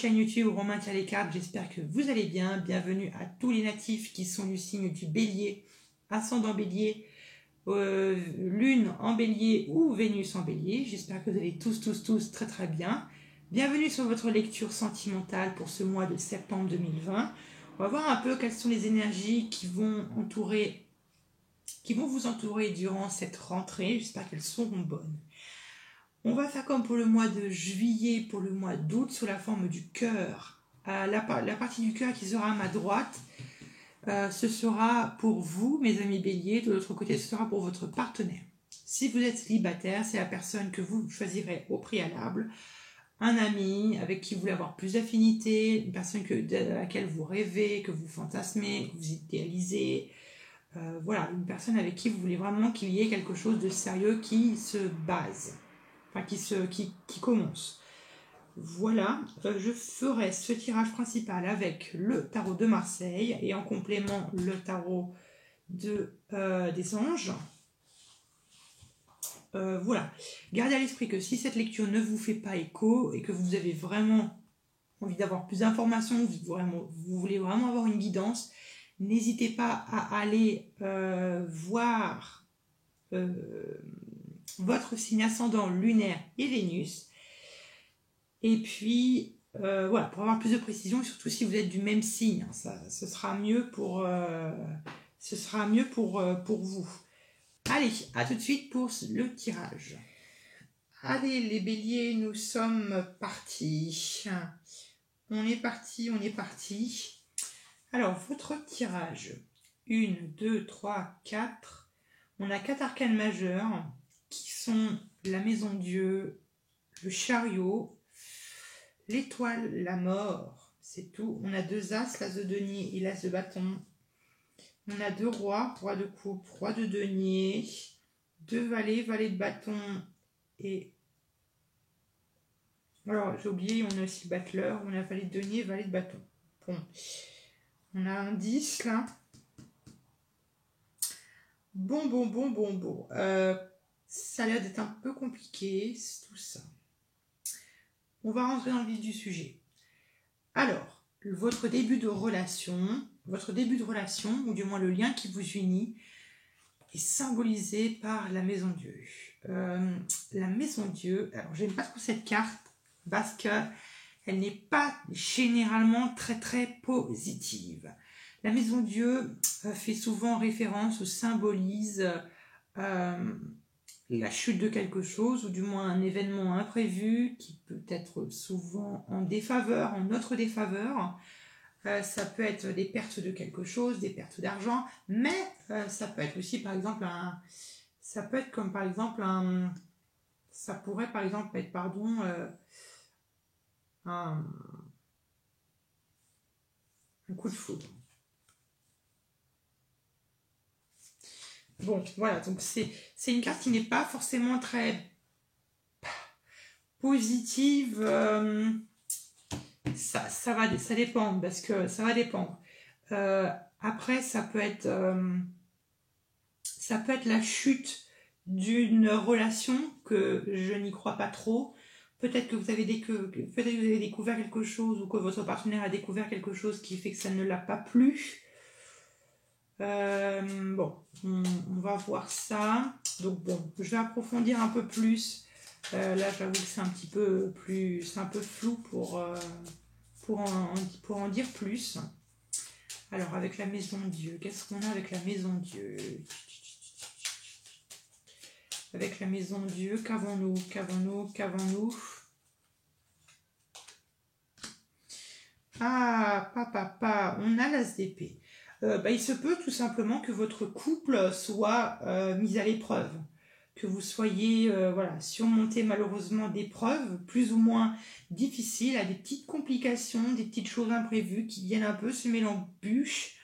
chaîne YouTube Romain tire les cartes, j'espère que vous allez bien. Bienvenue à tous les natifs qui sont du signe du Bélier, ascendant Bélier, Lune en Bélier ou Vénus en Bélier. J'espère que vous allez tous très bien. Bienvenue sur votre lecture sentimentale pour ce mois de septembre 2020. On va voir un peu quelles sont les énergies qui vont vous entourer durant cette rentrée. J'espère qu'elles seront bonnes. On va faire comme pour le mois de juillet, pour le mois d'août, sous la forme du cœur. La partie du cœur qui sera à ma droite, ce sera pour vous, mes amis béliers. De l'autre côté, ce sera pour votre partenaire. Si vous êtes célibataire, c'est la personne que vous choisirez au préalable. Un ami avec qui vous voulez avoir plus d'affinité, une personne à laquelle vous rêvez, que vous fantasmez, que vous idéalisez. Voilà, une personne avec qui vous voulez vraiment qu'il y ait quelque chose de sérieux qui se base. Enfin, qui commence. Voilà, je ferai ce tirage principal avec le tarot de Marseille et en complément le tarot des anges. Voilà, gardez à l'esprit que si cette lecture ne vous fait pas écho et que vous avez vraiment envie d'avoir plus d'informations, vous voulez vraiment avoir une guidance, n'hésitez pas à aller voir votre signe ascendant lunaire et Vénus. Et puis, voilà, pour avoir plus de précision, surtout si vous êtes du même signe, ce sera mieux pour vous. Allez, à tout de suite pour le tirage. Allez, les béliers, nous sommes partis. On est parti. Alors, votre tirage. 1, 2, 3, 4. On a 4 arcanes majeurs qui sont la maison Dieu, le chariot, l'étoile, la mort, c'est tout. On a 2 as, l'as de denier et l'as de bâton. On a 2 rois, roi de coupe, roi de denier, 2 valets, valet de bâton et... Alors, j'ai oublié, on a aussi battleur, on a valet de denier, valet de bâton. Bon, on a un 10 là. Bon. Ça a l'air d'être un peu compliqué, tout ça. On va rentrer dans le vif du sujet. Alors, votre début de relation, ou du moins le lien qui vous unit, est symbolisé par la maison Dieu. La maison Dieu, alors j'aime pas trop cette carte parce qu'elle n'est pas généralement très positive. La maison Dieu fait souvent référence ou symbolise la chute de quelque chose, ou du moins un événement imprévu qui peut être souvent en notre défaveur. Ça peut être des pertes de quelque chose, des pertes d'argent, mais ça peut être aussi par exemple ça pourrait par exemple être un coup de foudre. Bon, voilà, donc c'est une carte qui n'est pas forcément très positive. Ça dépend, parce que ça va dépendre. Après, ça peut être la chute d'une relation que je n'y crois pas trop. Peut-être que vous avez découvert quelque chose, ou que votre partenaire a découvert quelque chose qui fait que ça ne l'a pas plu. Bon, on va voir ça. Donc bon, je vais approfondir un peu plus. Là, j'avoue que c'est un peu flou pour en dire plus. Alors, avec la maison Dieu, qu'est-ce qu'on a avec la maison Dieu? Avec la maison Dieu, qu'avons-nous? Ah, papa, on a l'as d'épée. Il se peut tout simplement que votre couple soit mis à l'épreuve, que vous soyez surmonté malheureusement d'épreuves plus ou moins difficiles, à des petites complications, des petites choses imprévues qui viennent un peu se mêler en bûche.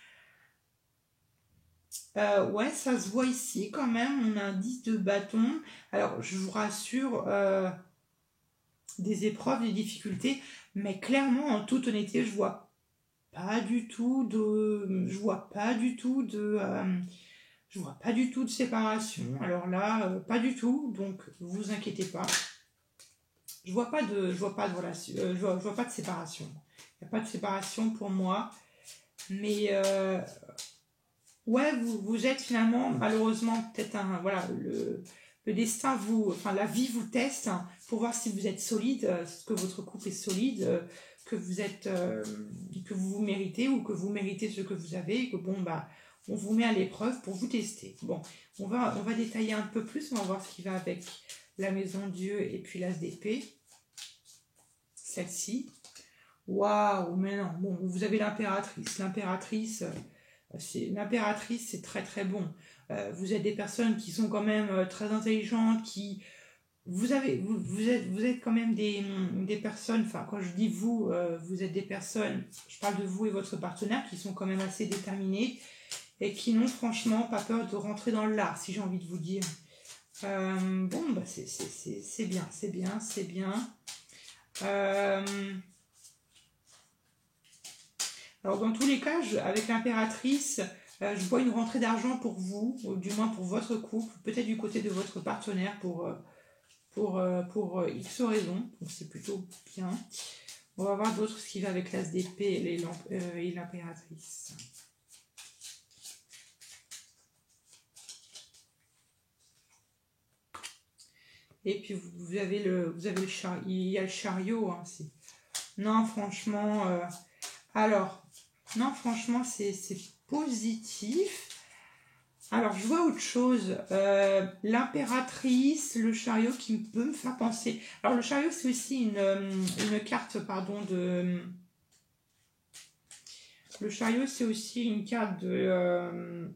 Ouais, ça se voit ici quand même, on a un 10 de bâton. Alors je vous rassure, des épreuves, des difficultés, mais clairement en toute honnêteté, je vois pas du tout de séparation. Alors là, pas du tout, donc vous inquiétez pas. relation, je vois pas de séparation. Il n'y a pas de séparation pour moi. Mais ouais, vous êtes finalement, malheureusement, peut-être voilà, le destin enfin la vie vous teste pour voir si vous êtes solide, que votre couple est solide, que vous êtes, que vous méritez ou que vous méritez ce que vous avez, et que bon, bah, on vous met à l'épreuve pour vous tester. Bon, on va détailler un peu plus, on va voir ce qui va avec la maison Dieu et puis l'as d'épée. Celle-ci. Waouh, mais non, bon, vous avez l'impératrice. L'impératrice, c'est très très bon. Vous êtes des personnes qui sont quand même très intelligentes, vous êtes quand même des personnes, enfin quand je dis vous, vous êtes des personnes, je parle de vous et votre partenaire, qui sont quand même assez déterminés et qui n'ont franchement pas peur de rentrer dans l'art, si j'ai envie de vous dire. Bon, bah c'est bien, c'est bien, c'est bien. Alors dans tous les cas, avec l'impératrice, je vois une rentrée d'argent pour vous, ou du moins pour votre couple, peut-être du côté de votre partenaire pour X raisons, donc c'est plutôt bien. On va voir d'autres ce qui va avec l'as d'épée et l'impératrice. Et puis vous avez le chariot, il y a le chariot. Hein, non, franchement, non, franchement, c'est positif. Alors, je vois autre chose. L'impératrice, le chariot qui peut me faire penser. Alors, le chariot, c'est aussi une carte, pardon, Le chariot, c'est aussi une carte de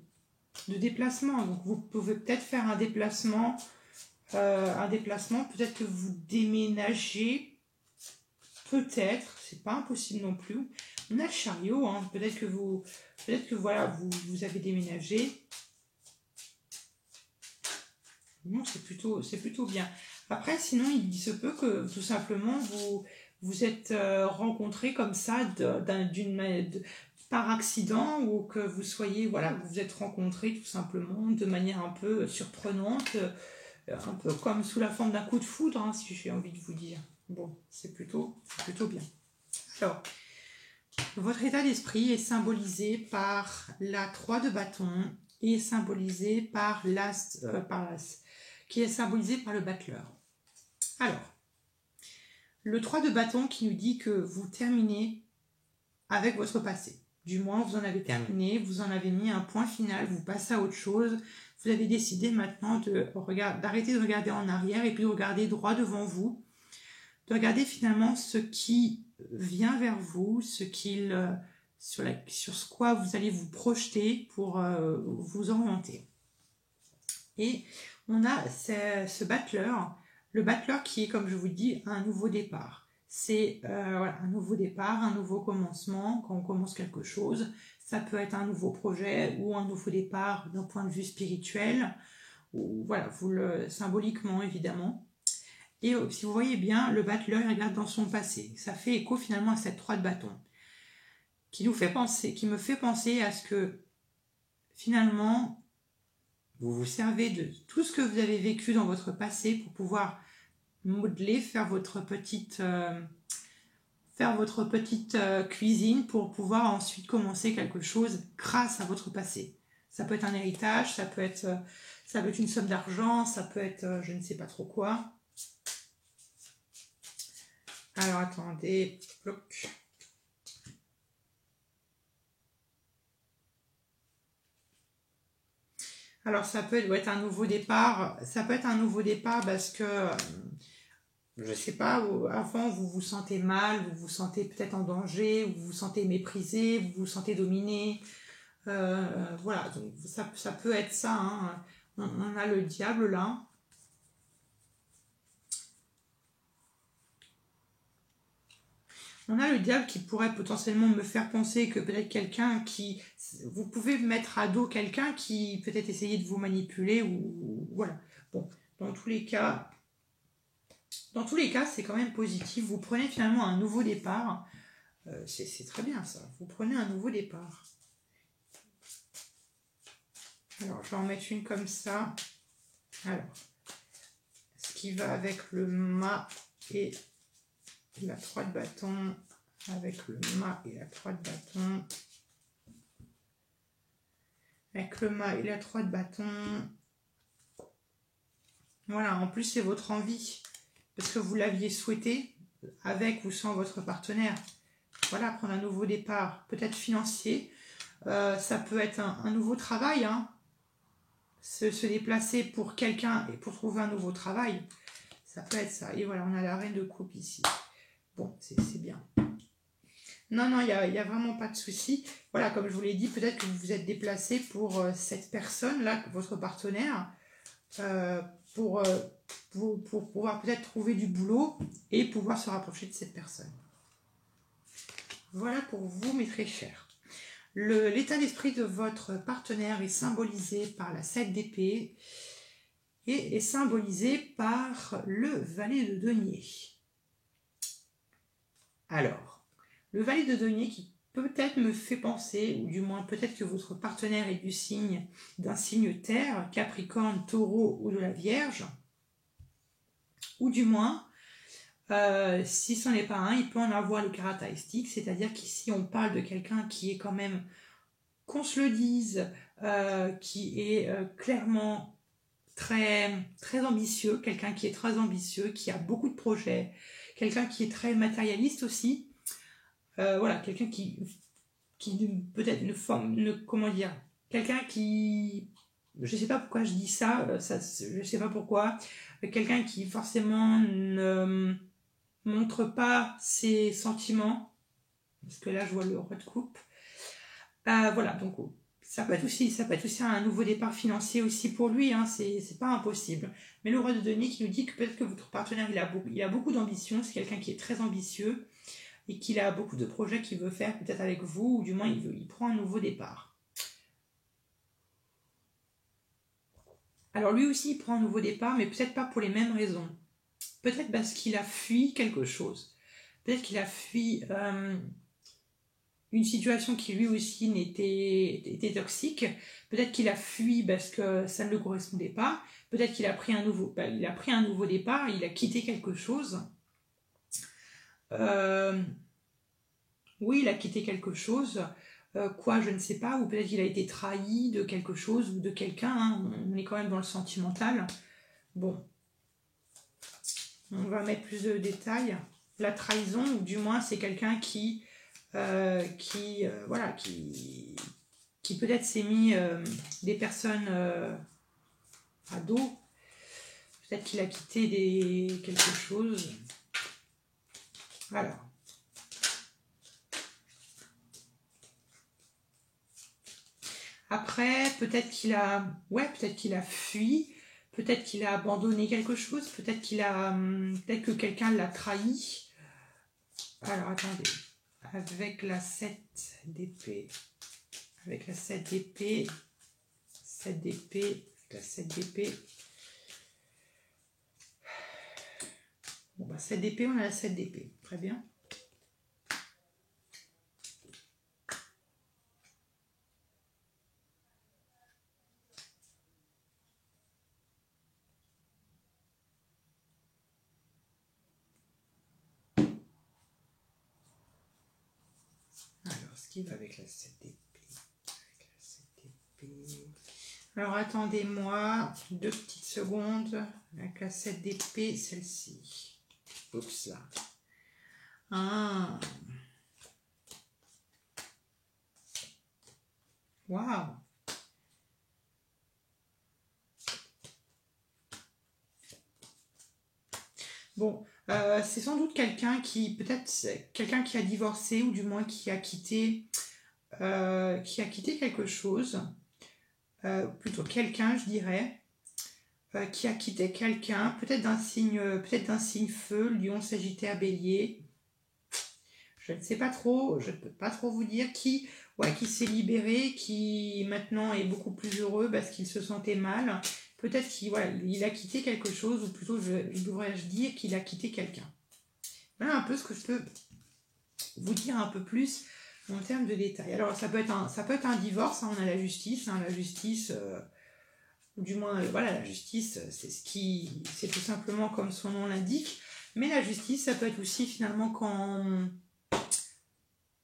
déplacement. Donc, vous pouvez peut-être faire un déplacement. Peut-être que vous déménagez. Peut-être, c'est pas impossible non plus. On a le chariot, hein. Peut-être que voilà, vous avez déménagé. Non, c'est plutôt bien. Après, sinon, il se peut que tout simplement vous êtes rencontrés comme ça par accident, ou que vous soyez, voilà, vous vous êtes rencontrés tout simplement de manière un peu surprenante, un peu comme sous la forme d'un coup de foudre, hein, si j'ai envie de vous dire. Bon, c'est plutôt bien. Alors, votre état d'esprit est symbolisé par la 3 de bâton et symbolisé par l'as, qui est symbolisé par le battleur. Alors, le 3 de bâton qui nous dit que vous terminez avec votre passé. Du moins, vous en avez terminé, vous en avez mis un point final, vous passez à autre chose. Vous avez décidé maintenant d'arrêter de regarder en arrière et puis de regarder droit devant vous. De regarder finalement ce qui vient vers vous, sur quoi vous allez vous projeter pour vous orienter. Et on a ce battleur, le battleur qui est, comme je vous dis, un nouveau départ. C'est voilà, un nouveau départ, un nouveau commencement, quand on commence quelque chose. Ça peut être un nouveau projet ou un nouveau départ d'un point de vue spirituel, ou voilà, symboliquement évidemment. Et si vous voyez bien, le battleur il regarde dans son passé. Ça fait écho finalement à cette 3 de bâton, qui me fait penser à ce que finalement vous vous servez de tout ce que vous avez vécu dans votre passé pour pouvoir modeler, faire votre petite cuisine pour pouvoir ensuite commencer quelque chose grâce à votre passé. Ça peut être un héritage, ça peut être une somme d'argent, ça peut être je ne sais pas trop quoi. Alors attendez, bloc. Alors ça peut être un nouveau départ. Ça peut être un nouveau départ parce que je sais pas, avant vous vous sentez mal, vous vous sentez peut-être en danger, vous vous sentez méprisé, vous vous sentez dominé. Voilà, donc ça peut être ça. Hein. On a le diable là. On a le diable qui pourrait potentiellement me faire penser que peut-être quelqu'un qui... Vous pouvez mettre à dos quelqu'un qui peut-être essayer de vous manipuler ou voilà. Bon, dans tous les cas, c'est quand même positif. Vous prenez finalement un nouveau départ. C'est très bien ça. Vous prenez un nouveau départ. Alors, je vais en mettre une comme ça. Alors, ce qui va avec le mât et la 3 de bâton, avec le mât et la 3 de bâton, avec le mât et la 3 de bâton. Voilà, en plus c'est votre envie, parce que vous l'aviez souhaité, avec ou sans votre partenaire. Voilà, prendre un nouveau départ, peut-être financier, ça peut être un nouveau travail, hein. Se déplacer pour quelqu'un et pour trouver un nouveau travail, ça peut être ça. Et voilà, on a la reine de coupe ici. Bon, c'est bien. Non, non, il n'y a vraiment pas de souci. Voilà, comme je vous l'ai dit, peut-être que vous vous êtes déplacé pour cette personne-là, votre partenaire, pour pouvoir peut-être trouver du boulot et pouvoir se rapprocher de cette personne. Voilà pour vous, mes très chers. L'état d'esprit de votre partenaire est symbolisé par la 7 d'épée et est symbolisé par le valet de denier. Alors, le valet de denier qui peut-être me fait penser, ou du moins peut-être que votre partenaire est d'un signe terre, Capricorne, Taureau ou de la Vierge, ou du moins, si ce n'est pas un, il peut en avoir les caractéristiques, c'est-à-dire qu'ici on parle de quelqu'un qui est quand même, qu'on se le dise, qui est clairement très, très ambitieux, quelqu'un qui est très ambitieux, qui a beaucoup de projets, quelqu'un qui est très matérialiste aussi, voilà, quelqu'un qui peut-être comment dire, quelqu'un qui, je sais pas pourquoi je dis ça, je sais pas pourquoi, quelqu'un qui forcément ne montre pas ses sentiments, parce que là je vois le roi de coupe, voilà, donc ça peut être aussi un nouveau départ financier aussi pour lui, hein, c'est pas impossible. Mais le roi de denier qui nous dit que peut-être que votre partenaire il a beaucoup d'ambition, c'est quelqu'un qui est très ambitieux et qu'il a beaucoup de projets qu'il veut faire peut-être avec vous, ou du moins il prend un nouveau départ. Alors lui aussi il prend un nouveau départ, mais peut-être pas pour les mêmes raisons. Peut-être parce qu'il a fui quelque chose. Peut-être qu'il a fui une situation qui lui aussi était toxique. Peut-être qu'il a fui parce que ça ne le correspondait pas. Peut-être qu'il a pris un nouveau départ, il a quitté quelque chose. Oui, il a quitté quelque chose. Quoi, je ne sais pas. Ou peut-être qu'il a été trahi de quelque chose ou de quelqu'un. Hein. On est quand même dans le sentimental. Bon. On va mettre plus de détails. La trahison, ou du moins, c'est quelqu'un qui peut-être s'est mis des personnes à dos. Peut-être qu'il a quitté quelque chose. Alors. Après, peut-être qu'il a fui. Peut-être qu'il a abandonné quelque chose. Peut-être que quelqu'un l'a trahi. Alors, attendez. Avec la 7 d'épée. Avec la 7 d'épée. 7 d'épée. La 7 d'épée. Bon, bah, 7 d'épée, on a la 7 d'épée. Très bien. Avec la 7 d'épée. Alors attendez-moi 2 petites secondes. Avec la 7 d'épée, celle-ci. Oups là. Ah. Waouh. Bon, c'est sans doute quelqu'un qui a divorcé, ou du moins qui a quitté quelque chose, plutôt quelqu'un, je dirais, qui a quitté quelqu'un, peut-être d'un signe feu, Lion, Sagittaire, Bélier. Je ne sais pas trop, je ne peux pas trop vous dire qui s'est libéré, qui maintenant est beaucoup plus heureux parce qu'il se sentait mal. Peut-être qu'il a quitté quelque chose, ou plutôt devrais-je dire qu'il a quitté quelqu'un. Voilà un peu ce que je peux vous dire un peu plus en termes de détails. Alors ça peut être un divorce, hein, on a la justice, ou du moins voilà, la justice, c'est tout simplement comme son nom l'indique. Mais la justice, ça peut être aussi finalement quand...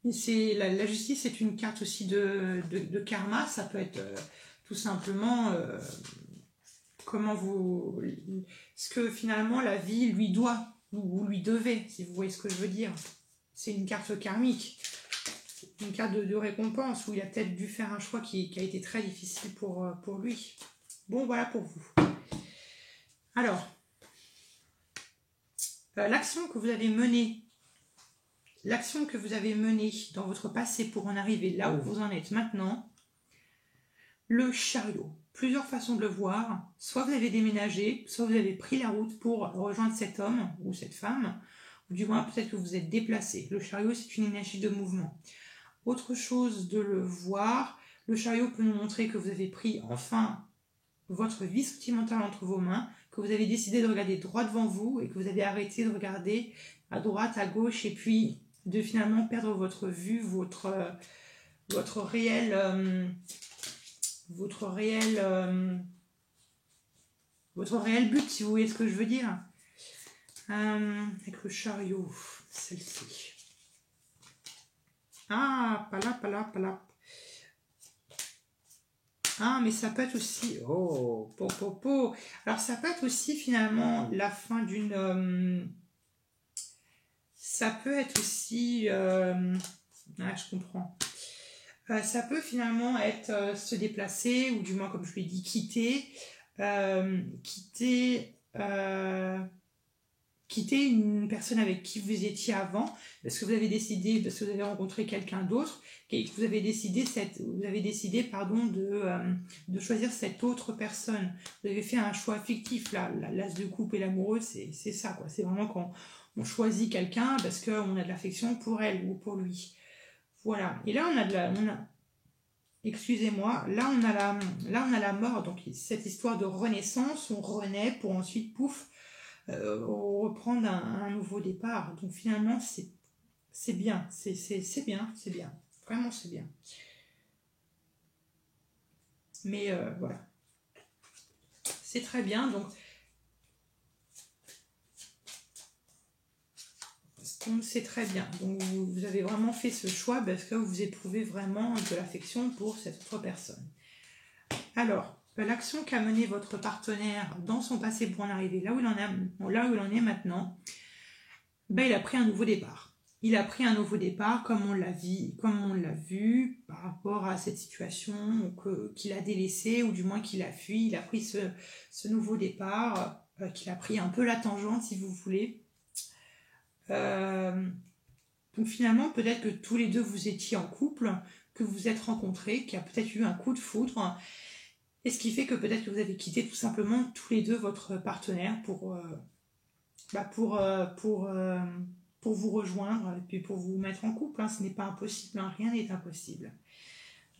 La justice, c'est une carte aussi de karma. Ça peut être tout simplement comment vous... ce que finalement la vie lui doit ou lui devait, si vous voyez ce que je veux dire. C'est une carte karmique, une carte de récompense où il a peut-être dû faire un choix qui a été très difficile pour lui. Bon, voilà pour vous. Alors, l'action que vous avez menée dans votre passé pour en arriver là où vous en êtes maintenant, le chariot. Plusieurs façons de le voir. Soit vous avez déménagé, soit vous avez pris la route pour rejoindre cet homme ou cette femme, ou du moins peut-être que vous êtes déplacé. Le chariot, c'est une énergie de mouvement. Autre chose de le voir, le chariot peut nous montrer que vous avez pris enfin votre vie sentimentale entre vos mains, que vous avez décidé de regarder droit devant vous et que vous avez arrêté de regarder à droite, à gauche et puis de finalement perdre votre vue, votre réel but, si vous voyez ce que je veux dire. Avec le chariot, celle-ci. Ah, pas là. Ah, mais ça peut être aussi... Oh, po. Alors, ça peut être aussi, finalement, la fin d'une... ça peut être aussi... Ah, je comprends. Ça peut, finalement, être se déplacer, ou du moins, comme je l'ai dit, quitter une personne avec qui vous étiez avant, parce que vous avez décidé, parce que vous avez rencontré quelqu'un d'autre, et que vous avez décidé, de choisir cette autre personne. Vous avez fait un choix fictif, là, l'as de coupe et l'amoureux, c'est ça, quoi. C'est vraiment quand on choisit quelqu'un parce qu'on a de l'affection pour elle ou pour lui. Voilà. Et là, excusez-moi, là on a la mort, donc cette histoire de renaissance, on renaît pour ensuite, pouf, reprendre un nouveau départ. Donc finalement, c'est bien, c'est bien, vraiment c'est bien. Mais voilà, c'est très bien. Donc c'est très bien. Donc vous avez vraiment fait ce choix parce que vous éprouvez vraiment de l'affection pour cette autre personne. Alors, l'action qu'a menée votre partenaire dans son passé pour en arriver là où il en est maintenant, il a pris un nouveau départ. Il a pris un nouveau départ comme on l'a vu par rapport à cette situation qu'il a délaissée ou du moins qu'il a fui. Il a pris ce nouveau départ, qu'il a pris un peu la tangente si vous voulez. Donc finalement, peut-être que tous les deux vous étiez en couple, que vous vous êtes rencontrés, qu'il y a peut-être eu un coup de foudre. Et ce qui fait que peut-être que vous avez quitté tout simplement tous les deux votre partenaire pour vous rejoindre et puis pour vous mettre en couple. Hein. Ce n'est pas impossible, hein. Rien n'est impossible.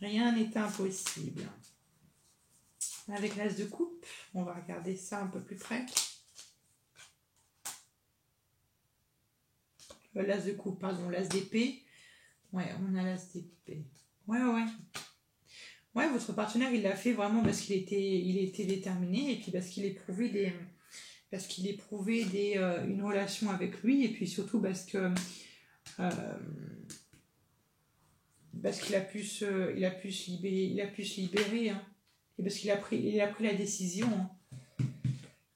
Rien n'est impossible. Avec l'as de coupe, on va regarder ça un peu plus près. L'as de coupe, pardon, l'as d'épée. Ouais, on a l'as d'épée. Ouais. Ouais, votre partenaire, il l'a fait vraiment parce qu'il était déterminé et puis parce qu'il éprouvait une relation avec lui et puis surtout parce qu'il a pu se libérer, hein, et parce qu'il a pris la décision. Hein.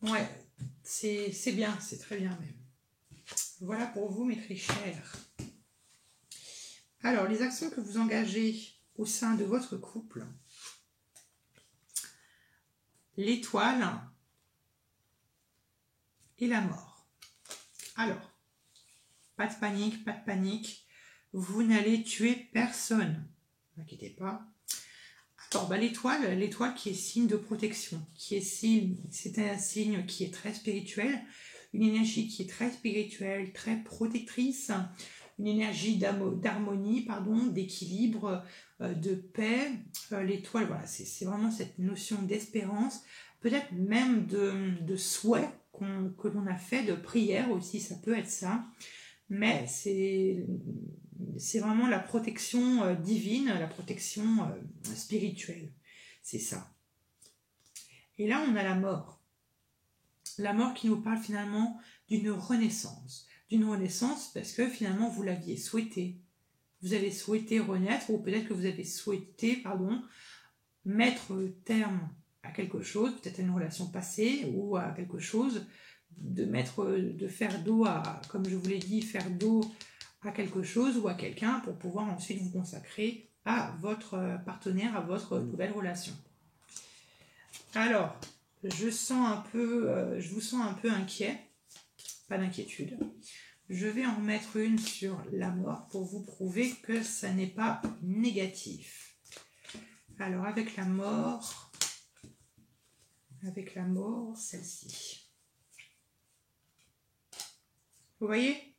Ouais, c'est bien, c'est très bien même. Voilà pour vous, mes très chers. Alors, les actions que vous engagez au sein de votre couple. L'étoile et la mort. Alors, pas de panique. Vous n'allez tuer personne. Ne vous inquiétez pas. Alors, l'étoile qui est signe de protection, c'est un signe qui est très spirituel, une énergie qui est très spirituelle, très protectrice, une énergie d'harmonie, d'équilibre, de paix. L'étoile, voilà, c'est vraiment cette notion d'espérance, peut-être même de souhait que l'on a fait, de prière aussi, ça peut être ça. Mais c'est vraiment la protection divine, la protection spirituelle. C'est ça. Et là, on a la mort. La mort qui nous parle finalement d'une renaissance. D'une renaissance parce que finalement vous l'aviez souhaité. Vous avez souhaité renaître, ou peut-être que vous avez souhaité, pardon, mettre terme à quelque chose, peut-être à une relation passée ou à quelque chose, de faire dos à, comme je vous l'ai dit, faire dos à quelque chose ou à quelqu'un pour pouvoir ensuite vous consacrer à votre partenaire, à votre nouvelle relation. Alors, je vous sens un peu inquiet, pas d'inquiétude. Je vais en remettre une sur la mort pour vous prouver que ça n'est pas négatif. Alors, avec la mort, celle-ci. Vous voyez?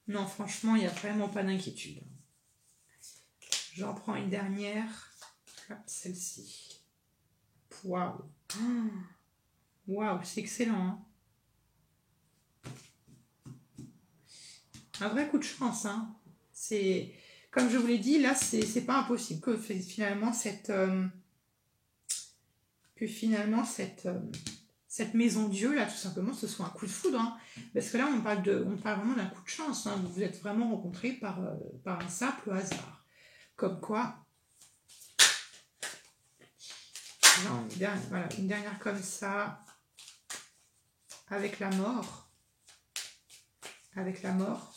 Non, franchement, il n'y a vraiment pas d'inquiétude. J'en prends une dernière. Hop, celle-ci. Waouh! Waouh, c'est excellent, hein? Un vrai coup de chance, hein. C'est, comme je vous l'ai dit, là, c'est pas impossible que finalement cette maison Dieu, là, tout simplement, ce soit un coup de foudre, hein. Parce que là, on parle vraiment d'un coup de chance, hein. Vous vous êtes vraiment rencontrés par un simple hasard. Comme quoi, non, voilà, une dernière comme ça, avec la mort, avec la mort.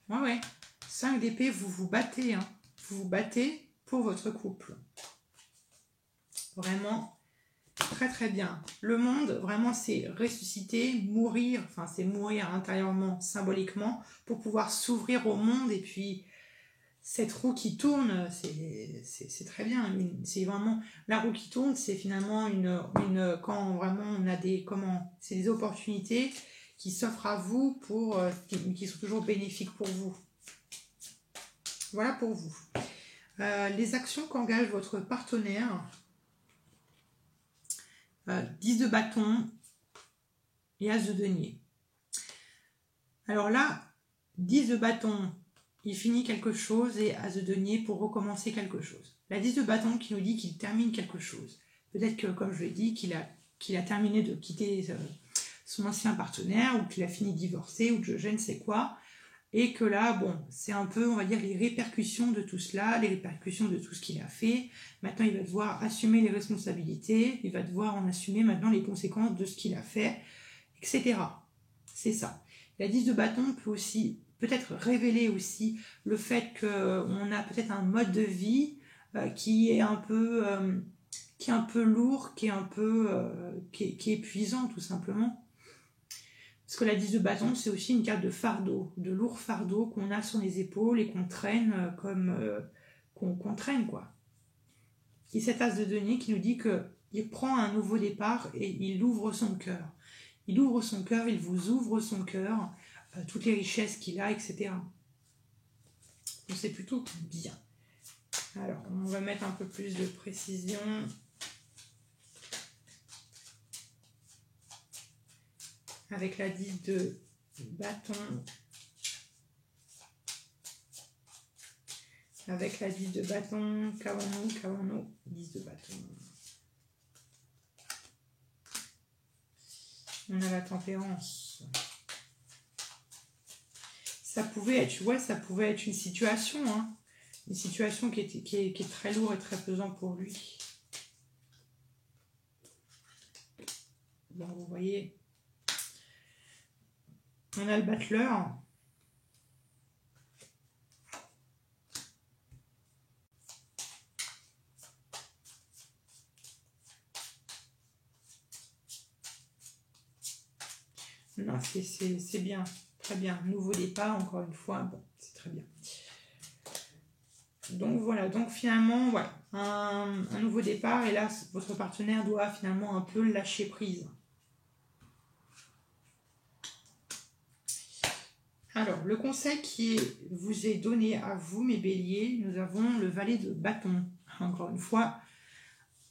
Ouais. 5 d'épée, vous vous battez, hein. Vous vous battez pour votre couple. Vraiment, très très bien. Le monde, vraiment, c'est ressusciter, mourir, enfin c'est mourir intérieurement, symboliquement, pour pouvoir s'ouvrir au monde. Et puis, cette roue qui tourne, c'est très bien. C'est vraiment, la roue qui tourne, c'est finalement quand vraiment on a c'est des opportunités qui s'offrent à vous qui sont toujours bénéfiques pour vous. Voilà pour vous. Les actions qu'engage votre partenaire. 10 de bâton et As de denier. Alors là, 10 de bâton, il finit quelque chose, et As de denier pour recommencer quelque chose. La 10 de bâton qui nous dit qu'il termine quelque chose. Peut-être que, comme je l'ai dit, qu'il a terminé de quitter son ancien partenaire, ou qu'il a fini de divorcer, ou que je ne sais quoi. Et que là, bon, c'est un peu, on va dire, les répercussions de tout cela, les répercussions de tout ce qu'il a fait. Maintenant, il va devoir assumer les responsabilités, il va devoir en assumer maintenant les conséquences de ce qu'il a fait, etc. C'est ça. La 10 de bâton peut aussi, peut-être révéler aussi le fait qu'on a peut-être un mode de vie qui est un peu lourd, qui est épuisant, tout simplement. Parce que la 10 de bâton, c'est aussi une carte de fardeau, de lourd fardeau qu'on a sur les épaules et qu'on traîne qu'on traîne, quoi. Et cet As de denier qui nous dit qu'il prend un nouveau départ et il ouvre son cœur. Il ouvre son cœur, il vous ouvre son cœur, toutes les richesses qu'il a, etc. Donc c'est plutôt bien. Alors, on va mettre un peu plus de précision. Avec la 10 de bâton. Avec la 10 de bâton, qu'avons-nous, 10 de bâton. On a la tempérance. Ça pouvait être une situation, hein. Une situation qui est très lourde et très pesante pour lui. Bon, vous voyez, on a le battleur. Non, c'est bien, très bien. Nouveau départ, encore une fois, bon, c'est très bien. Donc voilà, donc finalement, voilà, un nouveau départ, et là, votre partenaire doit finalement un peu lâcher prise. Alors, le conseil qui vous est donné à vous, mes béliers, nous avons le valet de bâton. Encore une fois,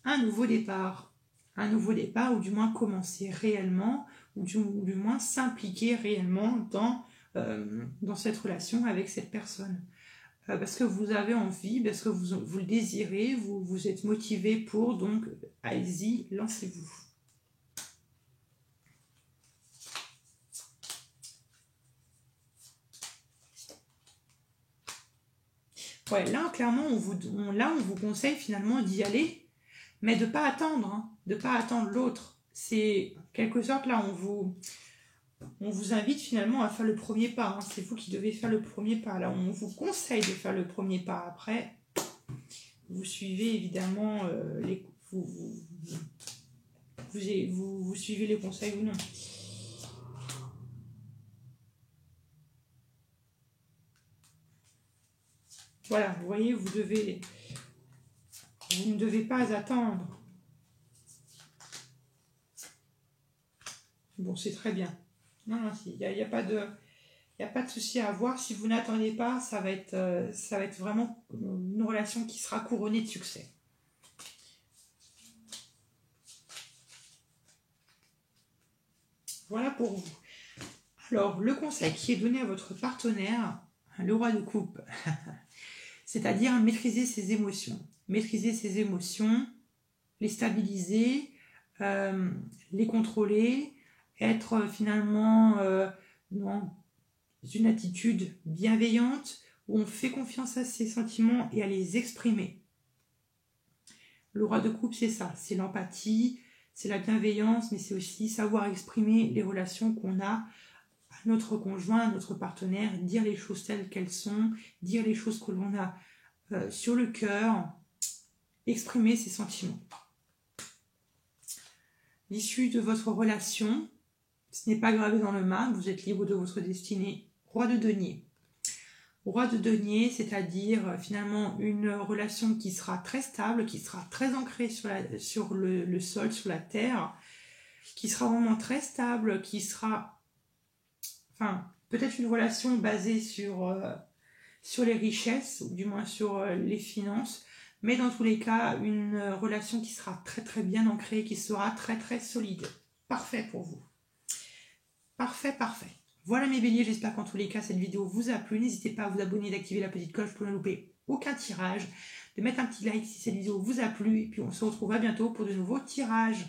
un nouveau départ. Un nouveau départ, ou du moins commencer réellement, ou du moins s'impliquer réellement dans cette relation avec cette personne. Parce que vous avez envie, parce que vous le désirez, vous êtes motivé pour, donc allez-y, lancez-vous. Ouais, là, clairement, on vous conseille finalement d'y aller, mais de ne pas attendre, hein, de ne pas attendre l'autre. C'est, quelque sorte, là, on vous invite finalement à faire le premier pas. Hein. C'est vous qui devez faire le premier pas. Là, on vous conseille de faire le premier pas. Après, vous suivez évidemment vous suivez les conseils ou non. Voilà, vous voyez, vous ne devez pas attendre. Bon, c'est très bien. Non, il n'y a pas de souci à avoir. Si vous n'attendez pas, ça va être vraiment une relation qui sera couronnée de succès. Voilà pour vous. Alors, le conseil qui est donné à votre partenaire, le roi de coupe, c'est-à-dire maîtriser ses émotions. Maîtriser ses émotions, les stabiliser, les contrôler, être finalement dans une attitude bienveillante où on fait confiance à ses sentiments et à les exprimer. Le roi de coupe, c'est ça, c'est l'empathie, c'est la bienveillance, mais c'est aussi savoir exprimer les relations qu'on a à notre conjoint, à notre partenaire, dire les choses telles qu'elles sont, dire les choses que l'on a sur le cœur, exprimer ses sentiments. L'issue de votre relation, ce n'est pas gravé dans le marbre, vous êtes libre de votre destinée. Roi de denier. Roi de denier, c'est-à-dire finalement une relation qui sera très stable, qui sera très ancrée sur le sol, sur la terre, qui sera vraiment très stable, qui sera, enfin, peut-être une relation basée sur les richesses, ou du moins sur les finances, mais dans tous les cas, une relation qui sera très très bien ancrée, qui sera très très solide. Parfait pour vous. Parfait, parfait. Voilà mes béliers, j'espère qu'en tous les cas cette vidéo vous a plu. N'hésitez pas à vous abonner, d'activer la petite cloche pour ne louper aucun tirage, de mettre un petit like si cette vidéo vous a plu, et puis on se retrouve à bientôt pour de nouveaux tirages.